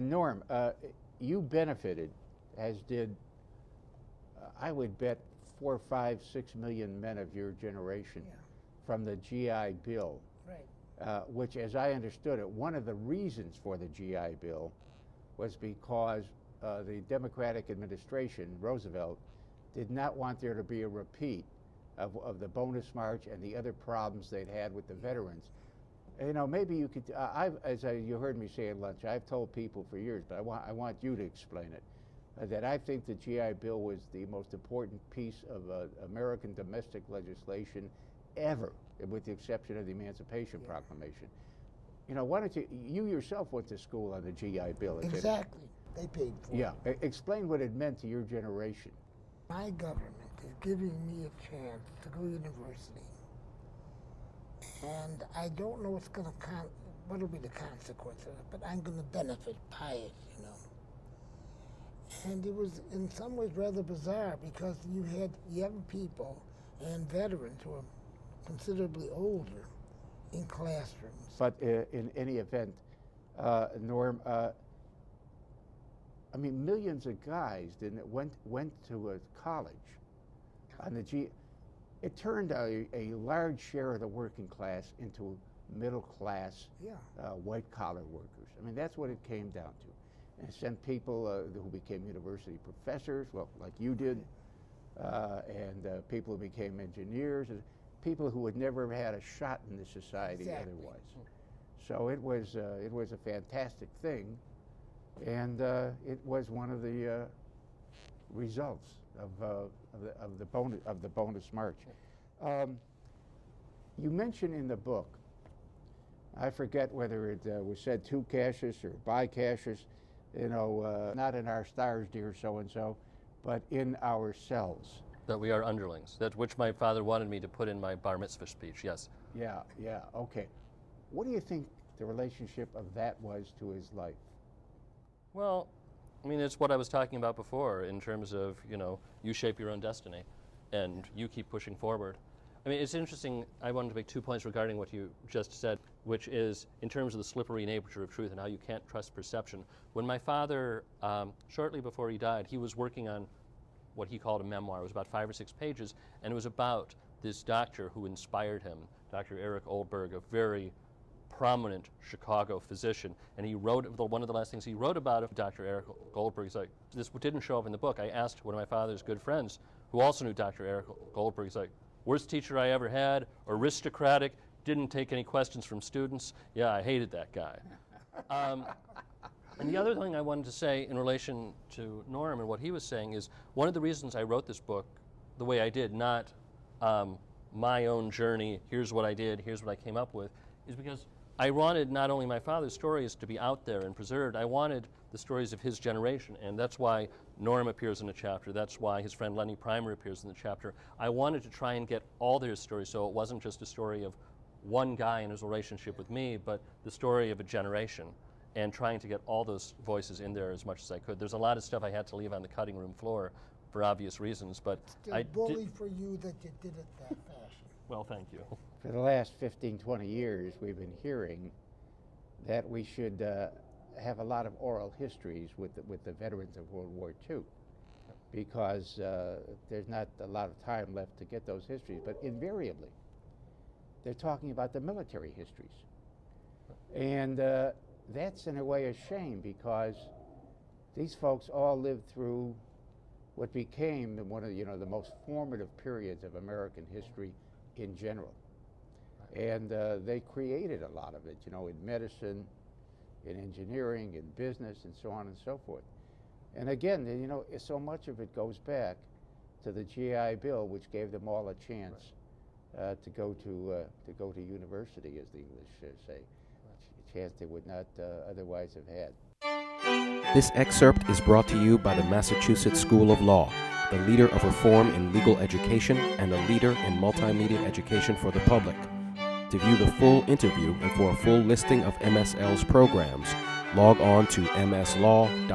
Norm, you benefited, as did, I would bet, 4, 5, 6 million men of your generation from the GI Bill. Right. Which, as I understood it, one of the reasons for the GI Bill was because the Democratic administration, Roosevelt, did not want there to be a repeat of the bonus march and the other problems they'd had with the veterans. You know, maybe you could, you heard me say at lunch, I've told people for years, but I want you to explain it, that I think the GI Bill was the most important piece of American domestic legislation ever, with the exception of the Emancipation Proclamation. You know, why don't you yourself went to school on the GI Bill. Exactly. They paid for it. Yeah. Explain what it meant to your generation. My government is giving me a chance to go to university. And I don't know what will be the consequence of it, but I'm going to benefit by it, you know. And it was in some ways rather bizarre because you had young people and veterans who are considerably older in classrooms. But in any event, Norm, I mean, millions of guys went to a college on the G. It turned a large share of the working class into middle class, white collar workers. I mean, that's what it came down to. And it sent people who became university professors, well, like you did, and people who became engineers, and people who had never had a shot in this society otherwise. So it was a fantastic thing, and it was one of the results of the bonus march. You mention in the book, I forget whether it was said to Cassius or by Cassius, you know, not in our stars, dear so-and-so, but in ourselves. That we are underlings, that which my father wanted me to put in my bar mitzvah speech, yes. Yeah, okay. What do you think the relationship of that was to his life? Well, I mean, it's what I was talking about before in terms of, you know, you shape your own destiny and you keep pushing forward. I mean, it's interesting, I wanted to make 2 points regarding what you just said, which is in terms of the slippery nature of truth and how you can't trust perception. When my father, shortly before he died, he was working on what he called a memoir. It was about 5 or 6 pages, and it was about this doctor who inspired him, Dr. Eric Oldberg, a very prominent Chicago physician, and he wrote, one of the last things he wrote about Dr. Eric Goldberg, he's like, this didn't show up in the book. I asked one of my father's good friends, who also knew Dr. Eric Goldberg, he's like, worst teacher I ever had, aristocratic, didn't take any questions from students. Yeah, I hated that guy. And the other thing I wanted to say in relation to Norm and what he was saying is one of the reasons I wrote this book the way I did, not my own journey, here's what I did, here's what I came up with, is because I wanted not only my father's stories to be out there and preserved, I wanted the stories of his generation, and that's why Norm appears in a chapter, that's why his friend Lenny Primer appears in the chapter. I wanted to try and get all their stories so it wasn't just a story of one guy and his relationship with me, but the story of a generation, and trying to get all those voices in there as much as I could. There's a lot of stuff I had to leave on the cutting room floor for obvious reasons, but still bully for you that you did it that fashion. Well, thank you. For the last 15, 20 years, we've been hearing that we should have a lot of oral histories with the veterans of World War II, because there's not a lot of time left to get those histories, but invariably, they're talking about the military histories. And that's in a way a shame, because these folks all lived through what became one of the most formative periods of American history in general. And they created a lot of it, in medicine, in engineering, in business, and so on and so forth. And again, so much of it goes back to the GI Bill, which gave them all a chance to go to university, as the English say, a chance they would not otherwise have had. This excerpt is brought to you by the Massachusetts School of Law, the leader of reform in legal education and a leader in multimedia education for the public. To view the full interview and for a full listing of MSL's programs, log on to mslaw.edu.